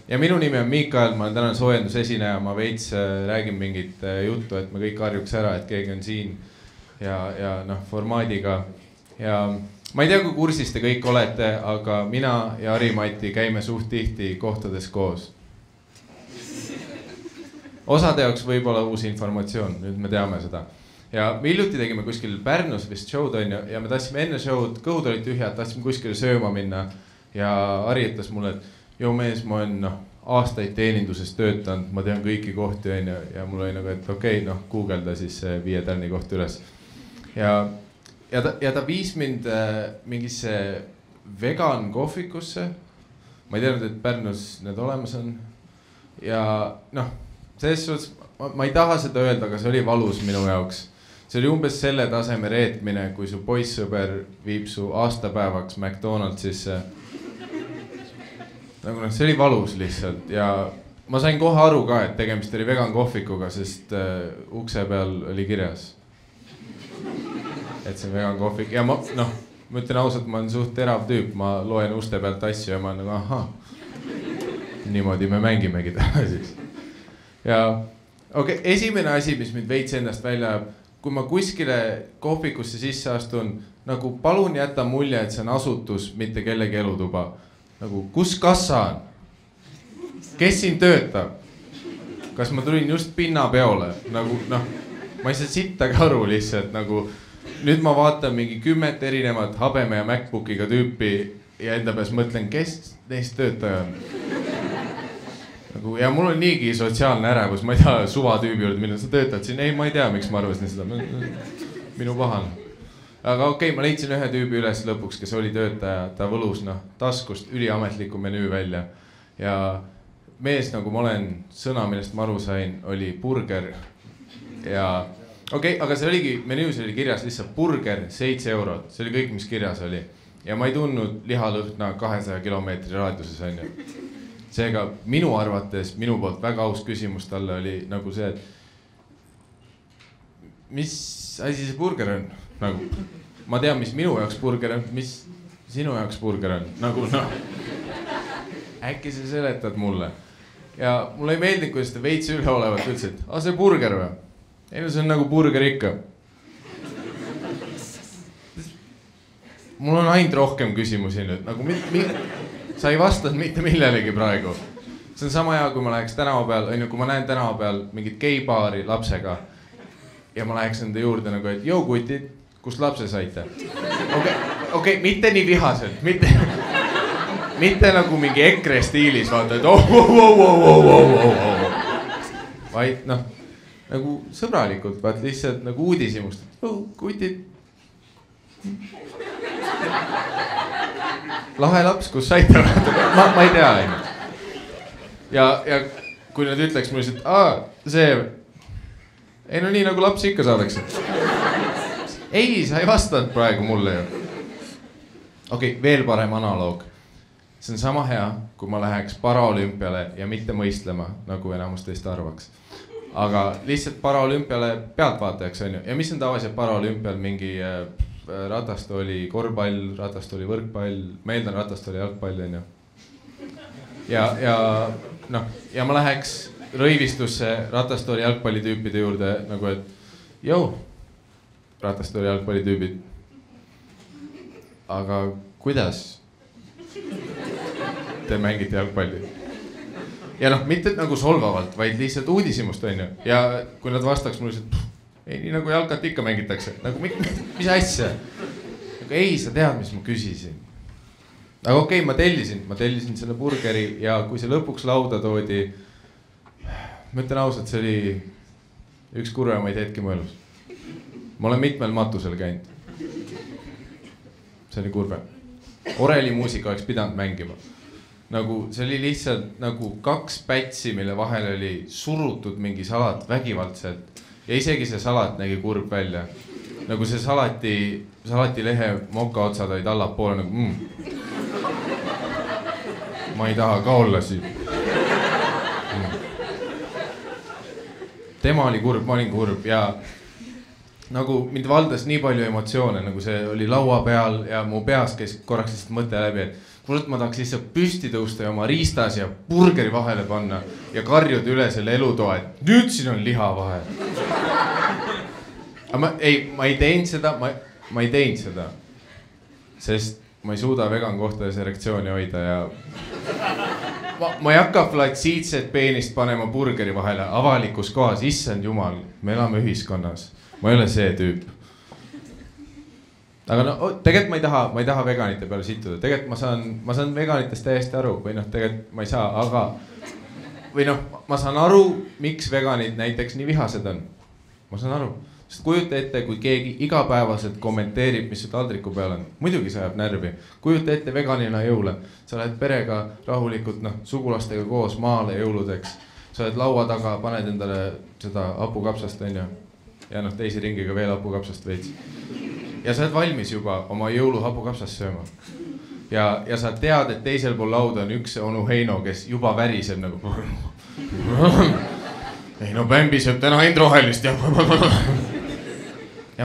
ja minu nimi on Miikael, ma olen tänane soojendusesineja, ma veits räägin mingit juttu, et me kõik harjuks ära, et keegi on siin ja noh, formaadiga. Ja ma ei tea, kui kursis te kõik olete, aga mina ja Harimati käime suht tihti kohtades koos. Osade jaoks võib olla uus informatsioon, nüüd me teame seda. Ja me hiljuti tegime kuskil Pärnus vist show'd on ja me tahtsime enne show'd, kõhud olid tühjad, tahtsime kuskile sööma minna ja Harri ütles mulle, et joo mees, ma olen aastaid teeninduses töötanud, ma tean kõiki kohti on ja mul oli nagu, et okei, guugelda siis 5 tärni koht üles. Ja ta viis mind mingisse vegan kohvikusse. Ma ei teadnud, et Pärnus need olemas on. Ja noh, selles suhtes, ma ei taha seda öelda, aga see oli valus minu jaoks. See oli umbes selle taseme reetmine, kui su poissõber viib su aastapäevaks McDonaldsisse. Nagu see oli valus lihtsalt ja ma sain kohe aru ka, et tegemist oli vegan kohvikuga, sest ukse peal oli kirjas. Et see on vegan kohvik ja ma ütlen ausalt, ma olen suht terav tüüp, ma loen uste pealt asju ja ma olen nagu ahah. Niimoodi me mängimegi täna siis. Ja okei, esimene asi, mis mind veits endast välja jääb, kui ma kuskile kohvikusse sisse astun, nagu palun jäta mulje, et see on asutus, mitte kellegi elutuba. Nagu, kus kassa on? Kes siin töötab? Kas ma tulin just pinnapeole? Nagu, ma ei saa sittagi aru lihtsalt, nagu nüüd ma vaatan mingi 10 erinevat habeme ja MacBookiga tüüpi ja enda peas mõtlen, kes neist töötaja on. Nagu, ja mul on niigi sotsiaalne ärevus, ma ei tea suvatüübi juurde minna, sa töötad siin, ei, ma ei tea, miks ma arvasin seda, minu pahan. Aga okei, ma leidsin ühe tüübi üles lõpuks, kes oli töötaja, ta võlus taskust üliametliku menüü välja. Ja mees, nagu ma olen, sõna, millest ma aru sain, oli burger. Ja okei, aga see oligi, menüüs oli kirjas lihtsalt burger 7 €, see oli kõik, mis kirjas oli. Ja ma ei tundnud lihalõhna 200 kilomeetri raadiuses on ju. Seega minu arvates, minu poolt väga aus küsimus talle oli nagu see, et mis asi see burger on? Nagu, ma tean, mis minu jaoks burger on, mis sinu jaoks burger on. Nagu äkki sa seletad mulle. Ja mulle ei meeldi, kuidas ta veits üleolevalt ütles, et see burger või? Ei, see on nagu burger ikka. Mul on ainult rohkem küsimusi nüüd. Nagu, sa ei vastanud mitte millelegi praegu. See on sama hea, kui ma läheks tänava peal, kui ma näen tänava peal mingit geibaari lapsega ja ma läheks enda juurde nagu, et joo kutid, kust lapse saite? Okei, mitte nii vihaselt, mitte nagu mingi EKRE stiilis vaata, et vaid nagu sõbralikult, vaat lihtsalt nagu uudishimust, kutid. Lahe laps, kus saite? Ma ei tea. Ja kui nad ütleks mulle lihtsalt, see, ei nii nagu laps ikka saadakse. Ei, sa ei vastanud praegu mulle ju. Okei, veel parem analoog. See on sama hea, kui ma läheks paraolümpiale ja mitte mõistlema, nagu enamus teist arvaks. Aga lihtsalt paraolümpiale pealtvaatajaks on ju. Ja mis on tavaliselt paraolümpial mingi ratastooli korvpall, ratastooli võrkpall, ma eeldan ratastooli jalgpall on ju. Ja ma läheks rõivistusse ratastooli jalgpallitüüpide juurde nagu, et joo, ratastooli jalgpallitüübid. Aga kuidas te mängite jalgpalli? Ja mitte nagu solvavalt, vaid lihtsalt uudishimust on ju. Ja kui nad vastaks mulle lihtsalt, ei, nii nagu jalkat ikka mängitakse. Nagu, mis asja? Nagu, ei, sa tead, mis ma küsisin. Aga okei, ma tellisin selle burgeri ja kui see lõpuks lauda toodi, ma ütlen ausalt, see oli üks kurvemaid hetki mu elus. Ma olen mitmel matusel käinud. See oli kurve. Oreli muusika oleks pidanud mängima. Nagu, see oli lihtsalt nagu 2 pätsi, mille vahel oli surutud mingi salat vägivaldselt. Ja isegi see salat nägi kurb välja. Nagu see salati lehe moka otsad olid allapoole nagu ma ei taha ka olla siin. Tema oli kurb, ma olin kurb ja nagu mind valdas nii palju emotsioone, nagu see oli laua peal ja mu peas käis korraks lihtsalt mõte läbi, et kurat, ma tahaks lihtsalt püsti tõusta ja oma riistas ja burgeri vahele panna ja karjuda üle selle elutoa, et nüüd siin on liha vahel. Aga ma ei teinud seda, sest ma ei suuda vegan kohtades erektsiooni hoida ja ma ei hakka flatsiitset peenist panema burgeri vahele avalikus kohas, issand jumal, me elame ühiskonnas, ma ei ole see tüüp. Aga no tegelikult ma ei taha veganite peale situda, tegelikult ma saan veganitest täiesti aru või noh, tegelikult ma ei saa, aga või noh, ma saan aru, miks veganid näiteks nii vihased on. Ma saan aru, sest kujuta ette, kui keegi igapäevaselt kommenteerib, mis su taldriku peal on, muidugi see ajab närvi. Kujuta ette veganina jõule, sa lähed perega rahulikult, sugulastega koos maale jõuludeks. Sa oled laua taga, paned endale seda hapukapsast on ja teisi ringiga veel hapukapsast veits. Ja sa oled valmis juba oma jõulu hapukapsast sööma. Ja sa tead, et teisel pool lauda on üks onu Heino, kes juba väriseb nagu. Heino Bämbi sööb täna ainult rohelist ja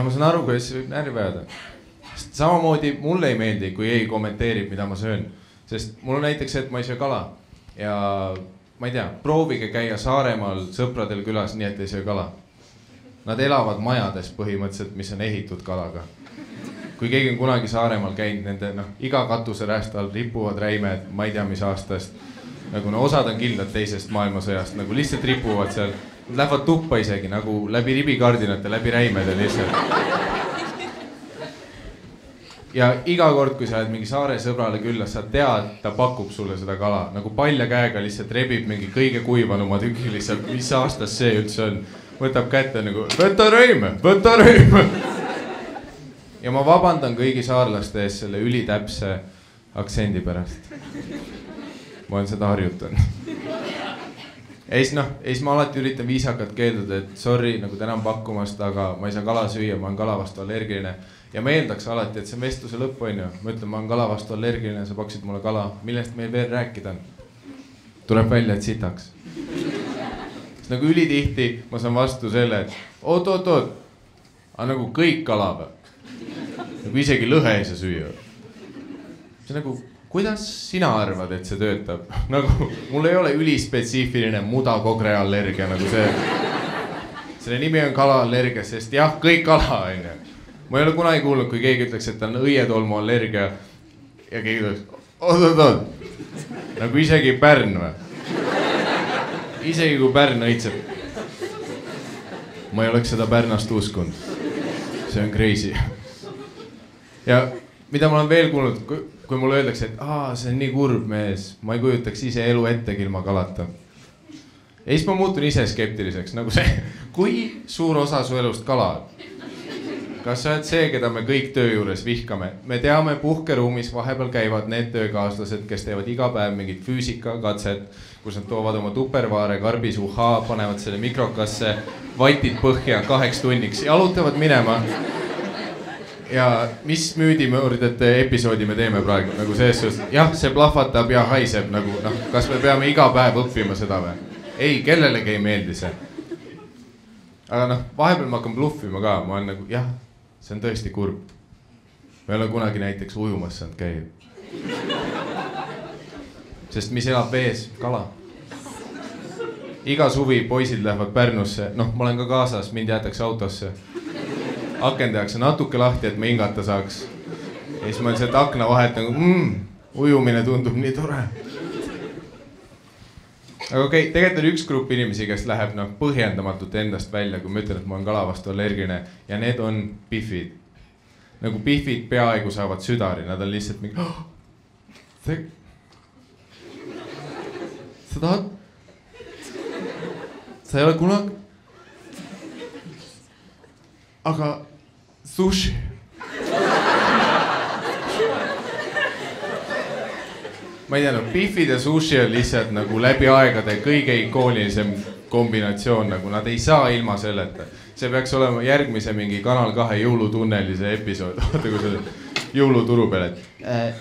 ma saan aru, kuidas see võib närvi ajada. Samamoodi mulle ei meeldi, kui ei kommenteerib, mida ma söön. Sest mul on näiteks see, et ma ei söö kala. Ja ma ei tea, proovige käia Saaremaal sõpradel külas nii, et ei söö kala. Nad elavad majades põhimõtteliselt, mis on ehitud kalaga. Kui keegi on kunagi Saaremaal käinud, nende iga katuse rääst all ripuvad räimed, ma ei tea, mis aastast. Nagu osad on kindlad teisest maailmasõjast, nagu lihtsalt ripuvad seal. Nad lähevad tuppa isegi, nagu läbi ribikardinate, läbi räimede lihtsalt. Ja iga kord, kui sa oled mingi saare sõbrale küllas, sa tead, ta pakub sulle seda kala. Nagu palja käega lihtsalt rebib mingi kõige kuivanuma tüki lihtsalt, mis aastas see üldse on. Võtab kätte nagu, võta rõime. Ja ma vabandan kõigi saarlaste ees selle ülitäpse aktsendi pärast. Ma olen seda harjutanud. Eis ma alati üritan viisakalt keelduda, et sorry, nagu tänan pakkumast, aga ma ei saa kala süüa, ma olen kala vastu allergiline. Ja ma eeldaks alati, et see vestluse lõpp on ju. Ma ütlen, ma olen kala vastu allergiline, sa pakkusid mulle kala. Millest meil veel rääkida on? Tuleb välja, et sitaks. Sest nagu ülitihti ma saan vastu selle, et oot. Aga nagu kõik kala või? Nagu isegi lõhe ei saa süüa. See nagu, kuidas sina arvad, et see töötab? Nagu, mul ei ole ülispetsiifiline mudakogreallergia nagu see. Selle nimi on kalaallergia, sest jah, kõik kala on ju. Ma ei ole kunagi kuulnud, kui keegi ütleks, et ta on õietolmu allergia ja keegi ütleks, oot. Nagu isegi Pärn või? Isegi kui Pärn õitseb. Ma ei oleks seda Pärnast uskunud. See on crazy. Ja mida ma olen veel kuulnud, kui mulle öeldakse, et see on nii kurb mees, ma ei kujutaks ise elu ettegi ilma kalata. Ja siis ma muutun ise skeptiliseks, nagu see, kui suur osa su elust kala. Kas sa oled see, keda me kõik töö juures vihkame? Me teame, puhkeruumis vahepeal käivad need töökaaslased, kes teevad iga päev mingit füüsikakatset, kus nad toovad oma tupervaare, karbis uhaa, panevad selle mikrokasse, vatid põhja 2 tunniks, jalutavad minema. Ja mis müüdimõrdete episoodi me teeme praegu? Nagu selles, jah, see plahvatab ja haiseb, nagu kas me peame iga päev õppima seda või? Ei, kellelegi ei meeldi see. Aga vahepeal ma hakkan bluffima ka, ma olen nagu, jah, see on tõesti kurb. Ma ei ole kunagi näiteks ujumas saanud käia. Sest mis elab vees? Kala. Iga suvi poisid lähevad Pärnusse, ma olen ka kaasas, mind jäetakse autosse. Aken tehakse natuke lahti, et me hingata saaks. Ja siis ma olen sealt akna vahelt nagu, ujumine tundub nii tore. Aga okei, tegelikult on üks grupp inimesi, kes läheb põhjendamatult endast välja, kui ma ütlen, et ma olen kala vastu allergiline. Ja need on pihvid. Nagu pihvid peaaegu saavad südari, nad on lihtsalt mingi... Sa tahad? Sa ei ole kunagi? Aga sushi. Ma ei tea, pihvid ja sushi on lihtsalt nagu läbi aegade kõige ikoonilisem kombinatsioon, nagu nad ei saa ilma selleta. See peaks olema järgmise mingi Kanal 2 jõulutunnelise episood. Vaata, kui see jõuluturu peal, et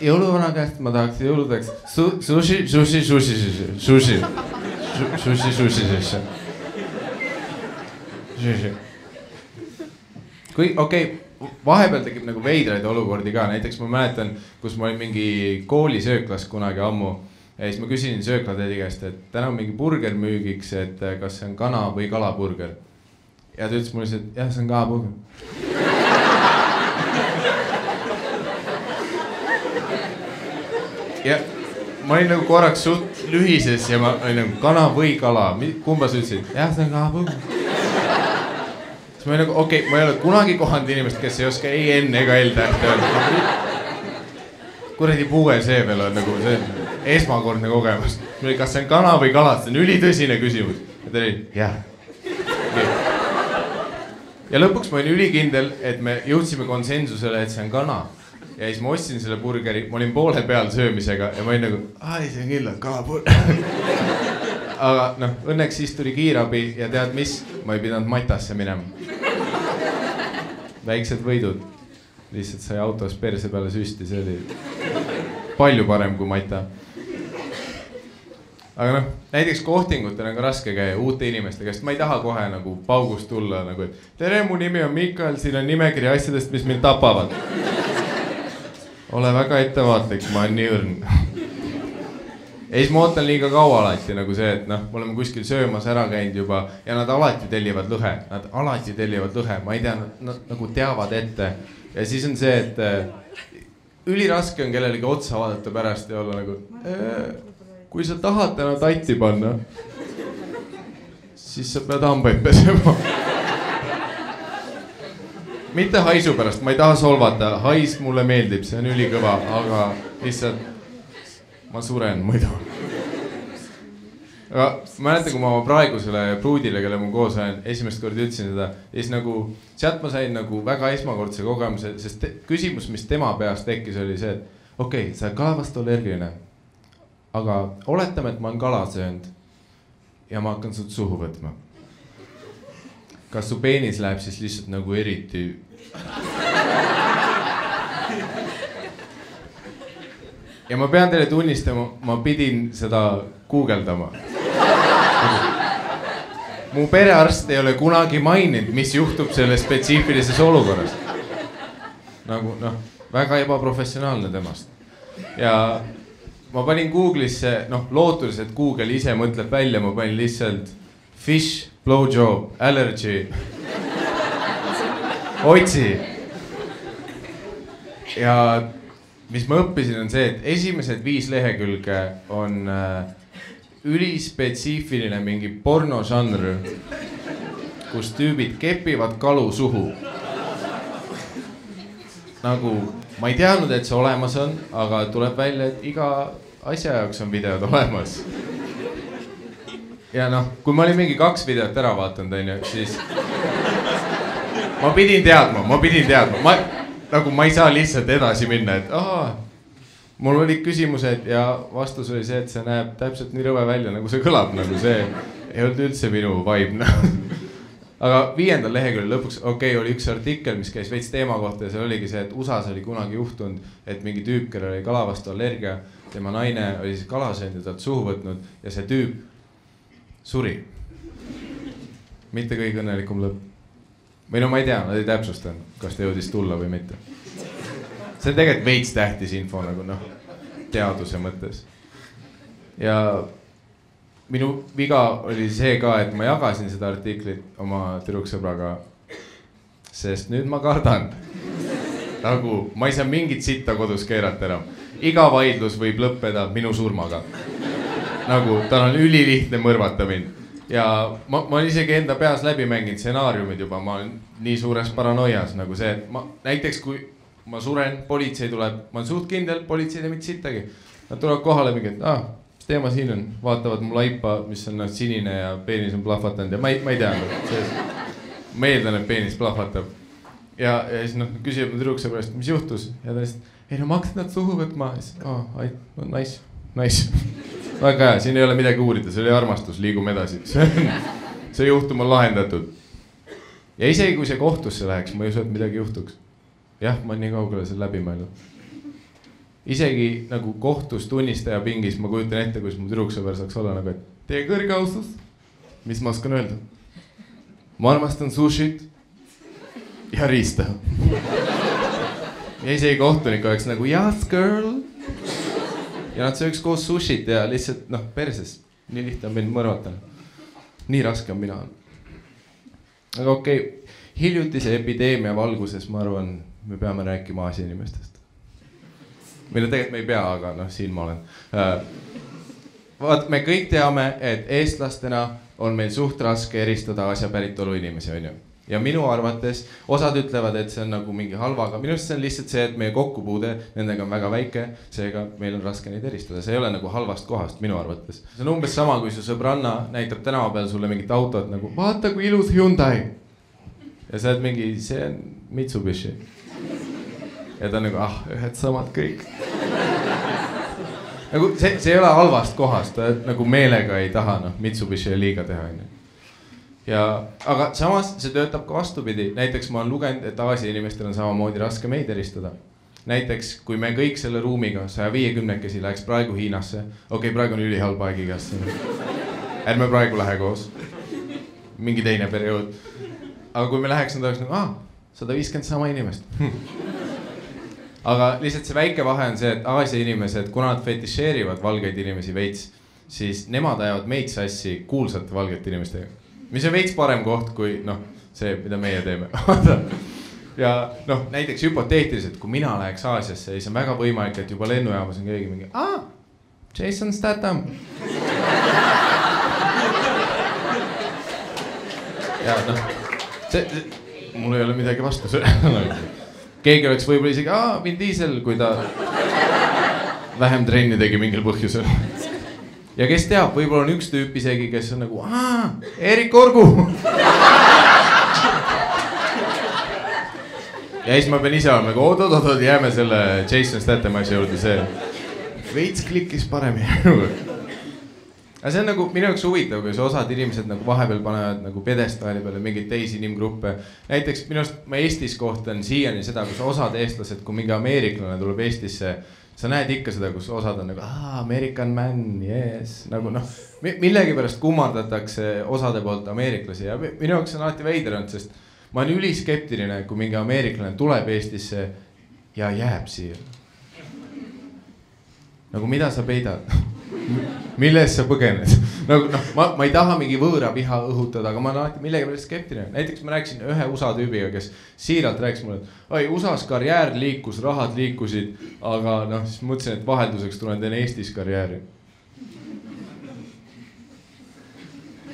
jõuluvana käest ma tahaks jõuludeks sushi. Kui, okei, vahepeal tekib nagu veidraid olukordi ka, näiteks ma mäletan, kus ma olin mingi koolisööklas kunagi ammu ja siis ma küsisin sööklatädi käest, et täna on mingi burger müügiks, et kas see on kana või kalaburger. Ja ta ütles mulle, et jah, see on kalaburger. Ja ma olin nagu korraks suht lühises ja ma olin nagu kana või kala, kumba sa ütlesid? Jah, see on kalaburger. Siis ma olin nagu, okei, ma ei ole kunagi kohanud inimest, kes ei oska ei N ega L tähte öelda. Kuradi puue see veel on nagu see esmakordne kogemus. Kas see on kana või kala, see on ülitõsine küsimus. Ja ta oli, jah. Ja lõpuks ma olin ülikindel, et me jõudsime konsensusele, et see on kana. Ja siis ma ostsin selle burgeri, ma olin poole peal söömisega ja ma olin nagu, ai, see on kindlalt kalaburger. Aga noh, õnneks siis tuli kiirabi ja tead mis, ma ei pidanud Matasse minema. Väiksed võidud, lihtsalt sai autos perse peale süsti, see oli palju parem kui Mata. Aga noh, näiteks kohtingutel on ka raske käia uute inimeste käest, ma ei taha kohe nagu paugust tulla nagu, et tere, mu nimi on Mikael, siin on nimekiri asjadest, mis mind tapavad. Ole väga ettevaatlik, ma olen nii õrn. Ja siis ma ootan liiga kaua alati nagu see, et noh, me oleme kuskil söömas ära käinud juba ja nad alati tellivad lõhe. Nad alati tellivad lõhe, ma ei tea, nad nagu teavad ette. Ja siis on see, et üliraske on kellelegi otsa vaadata pärast ja olla nagu, kui sa tahad täna tatti panna, siis sa pead hambaid pesema. Mitte haisu pärast, ma ei taha solvata, hais mulle meeldib, see on ülikõva, aga lihtsalt ma suren muidu. Aga mäletan, kui ma praegusele pruudile, kelle ma koos olen, esimest korda ütlesin seda, siis nagu sealt ma sain nagu väga esmakordse kogemuse, sest küsimus, mis tema peast tekkis, oli see, et okei, sa oled kala vastu allergiline, aga oletame, et ma olen kala söönud ja ma hakkan sut suhu võtma. Kas su peenis läheb siis lihtsalt nagu eriti? Ja ma pean teile tunnistama, ma pidin seda guugeldama. Mu perearst ei ole kunagi maininud, mis juhtub selles spetsiifilises olukorras. Nagu noh, väga ebaprofessionaalne temast. Ja ma panin Google'isse, noh lootuses, et Google ise mõtleb välja, ma panin lihtsalt fish, blowjob, allergy, otsi. Ja mis ma õppisin on see, et esimesed 5 lehekülge on ülispetsiifiline mingi pornožanr, kus tüübid kepivad kalu suhu. Nagu ma ei teadnud, et see olemas on, aga tuleb välja, et iga asja jaoks on videod olemas. Ja noh, kui ma olin mingi 2 videot ära vaatanud, siis ma pidin teadma. Nagu ma ei saa lihtsalt edasi minna, et mul olid küsimused ja vastus oli see, et see näeb täpselt nii rõve välja, nagu see kõlab, nagu see ei olnud üldse minu vibe. Aga 5. leheküljel lõpuks, oli üks artikkel, mis käis veits teema kohta ja see oligi see, et USAs oli kunagi juhtunud, et mingi tüüp, kellel oli kala vastu allergia, tema naine oli siis kala söönud ja talt suhu võtnud ja see tüüp suri. Mitte kõige õnnelikum lõpp. Või no ma ei tea, nad ei täpsustanud, kas ta jõudis tulla või mitte. See on tegelikult veits tähtis info nagu noh, teaduse mõttes. Ja minu viga oli see ka, et ma jagasin seda artiklit oma tüdruksõbraga, sest nüüd ma kardan. Nagu ma ei saa mingit sitta kodus keerata enam. Iga vaidlus võib lõppeda minu surmaga. Nagu tal on ülilihtne mõrvata mind. Ja ma olen isegi enda peas läbi mänginud stsenaariumid juba, ma olen nii suures paranoias nagu see, et näiteks kui ma suren, politsei tuleb, ma olen suht kindel, politsei ei mitte sittagi. Nad tulevad kohale mingi, et mis teema siin on, vaatavad mu laipa, mis on sinine ja peenis on plahvatanud ja ma ei tea. Ma eeldan, et peenis plahvatab. Ja siis küsib mu tüdruksõbrast, mis juhtus ja ta lihtsalt, ei no ma hakkasin nad suhu võtma. Nice. Väga hea, siin ei ole midagi uurida, see oli armastus, liigume edasi. See juhtum on lahendatud. Ja isegi kui see kohtusse läheks, ma ei usu, et midagi juhtuks. Jah, ma olen nii kaugele seal läbi mõelnud. Isegi nagu kohtus tunnistaja pingis, ma kujutan ette, kus mu tüdruksõber saaks olla nagu, et teie kõrge austus, mis ma oskan öelda? Ma armastan sushit ja riista. Ja isegi kohtunik oleks nagu yes girl. Ja nad sööks koos sushit ja lihtsalt perses. Nii lihtne on mind mõrvata. Nii raske on mina. Aga okei, hiljutise epideemia valguses ma arvan, me peame rääkima Aasia inimestest. Mille tegelikult me ei pea, aga siin ma olen. Vaat, me kõik teame, et eestlastena on meil suht raske eristada Aasia päritolu inimesi, on ju. Ja minu arvates, osad ütlevad, et see on nagu mingi halva, aga minu arust see on lihtsalt see, et meie kokkupuude nendega on väga väike, seega meil on raske neid eristada. See ei ole nagu halvast kohast minu arvates. See on umbes sama, kui su sõbranna näitab tänava peal sulle mingit autot nagu vaata kui ilus Hyundai. Ja sa oled mingi, see on Mitsubishi. Ja ta on nagu, ühed samad kõik. Nagu see ei ole halvast kohast, ta nagu meelega ei taha Mitsubishi liiga teha. Aga samas see töötab ka vastupidi. Näiteks ma olen lugenud, et Aasia inimestel on samamoodi raske meid eristada. Näiteks, kui me kõik selle ruumiga 150-kesi läheks praegu Hiinasse. Okei, praegu on ülihalb aeg igast. Ärme praegu lähe koos. Mingi teine periood. Aga kui me läheks, nad oleks nagu, 150 sama inimest. Aga lihtsalt see väike vahe on see, et Aasia inimesed, kuna nad fetišeerivad valgeid inimesi veits, siis nemad ajavad meid sassi kuulsate valgete inimestega. Mis on veits parem koht kui see, mida meie teeme. Ja näiteks hüpoteetiliselt, kui mina läheks Aasiasse, siis on väga võimalik, et juba lennujaamas on keegi mingi Jason Statham. Ja mul ei ole midagi vastu. Keegi oleks võib-olla isegi, Vin Diesel, kui ta vähem trenni tegi mingil põhjusel. Ja kes teab, võib-olla on üks tüüp isegi, kes on nagu, Erik Orgu. Ja siis ma pean ise olema nagu, oot, jääme selle Jason Statham asja juurde, see veits klikkis paremini. Aga see on nagu minu jaoks huvitav, kui osad inimesed nagu vahepeal panevad nagu pedestaali peale mingeid teisi inimgruppe. Näiteks minu arust ma Eestis kohtan siiani seda, kus osad eestlased, kui mingi ameeriklane tuleb Eestisse, sa näed ikka seda, kus osad on nagu, American man, yes. Nagu millegi pärast kummardatakse osade poolt ameeriklasi ja minu jaoks on alati veider olnud, sest ma olen üliskeptiline, kui mingi ameeriklane tuleb Eestisse ja jääb siia. Nagu mida sa peidad? Milles sa põgened? Ma ei taha mingi võõra viha õhutada, aga ma olen alati millegi pärast skeptiline. Näiteks ma rääkisin ühe USA tüübiga, kes siiralt rääkis mulle, et USA's karjäär liikus, rahad liikusid, aga siis mõtlesin, et vahelduseks tulen teen Eestis karjääri.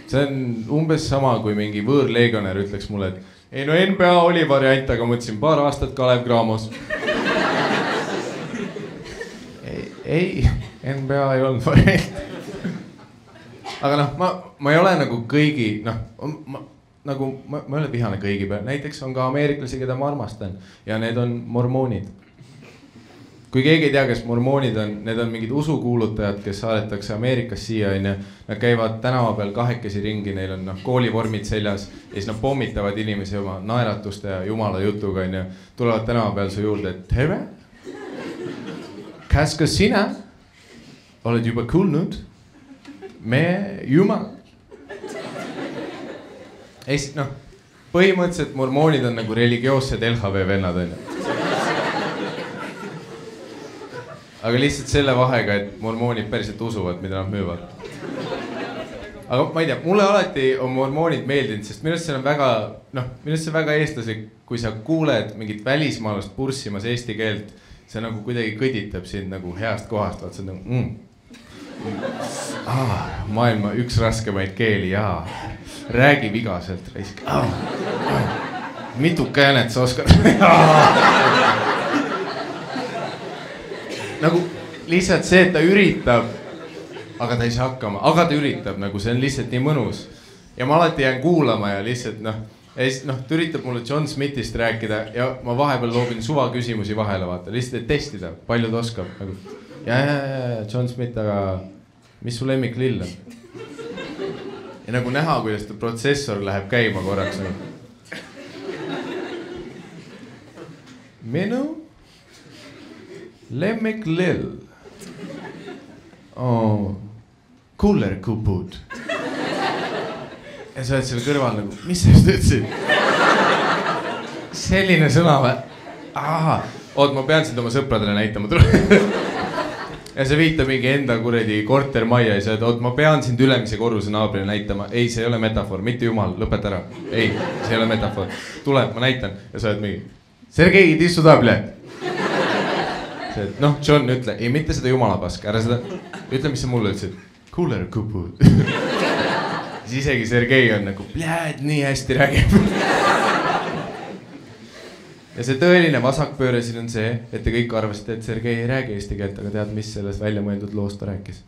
See on umbes sama, kui mingi võõrlegionär ütleks mulle, et NBA oli variant, aga mõtlesin paar aastat Kalev Cramos. Ei, NBA ei olnud variant. Aga ma ei ole nagu kõigi, ma ei ole vihane kõigi peal. Näiteks on ka ameeriklasi, keda ma armastan ja need on mormoonid. Kui keegi ei tea, kes mormoonid on, need on mingid usukuulutajad, kes saadetakse Ameerikas siia. Nad käivad tänava peal kahekesi ringi, neil on koolivormid seljas ja siis nad pommitavad inimesi oma naeratuste ja jumala jutuga. Tulevad tänava peal su juurde, et tere. Kas ka sina oled juba kuulnud? Me jumal. Põhimõtteliselt mormoonid on nagu religioossed LHV vennad. Aga lihtsalt selle vahega, et mormoonid päriselt usuvad, mida nad müüvad. Aga ma ei tea, mulle alati on mormoonid meeldinud, sest minu arust see on väga eestlaslik, kui sa kuuled mingit välismaalast purssimas eesti keelt, see nagu kuidagi kõditab sind nagu heast kohast, vaat see on nagu maailma üks raskemaid keeli, räägi vigaselt, raisk. Mitu käänet sa oskad? Nagu lihtsalt see, et ta üritab, aga ta ei saa hakkama, aga ta üritab, nagu see on lihtsalt nii mõnus. Ja ma alati jään kuulama ja lihtsalt ta üritab mulle John Smithist rääkida ja ma vahepeal loobin suva küsimusi vahele, vaata, lihtsalt et testida, palju ta oskab. Ja, John Smith, aga mis su lemmik lill on? Ja nagu näha, kuidas ta protsessor läheb käima korraks. Minu lemmik lill. Kullerkupud. Ja sa oled selle kõrval nagu, mis sa just ütlesid? selline sõna või? Oot, ma pean sind oma sõpradele näitama. Ja see viitab mingi enda kuredi kortermajja ja sa oot, ma pean sind ülemise korruse naabrile näitama. Ei, see ei ole metafoor, mitte jumal, lõpeta ära. Ei, see ei ole metafoor. Tule, ma näitan. Ja sa oled mingi, Sergei, tissu table. Noh, John, ütle, ei, mitte seda jumalapask, ära seda, ütle, mis sa mulle ütlesid. Cooler kupu. Siis isegi Sergei on nagu, nii hästi räägib. Ja see tõeline vasakpööre siin on see, et te kõik arvasite, et Sergei ei räägi eesti keelt, aga tead, mis selles välja mõeldud loost ta rääkis?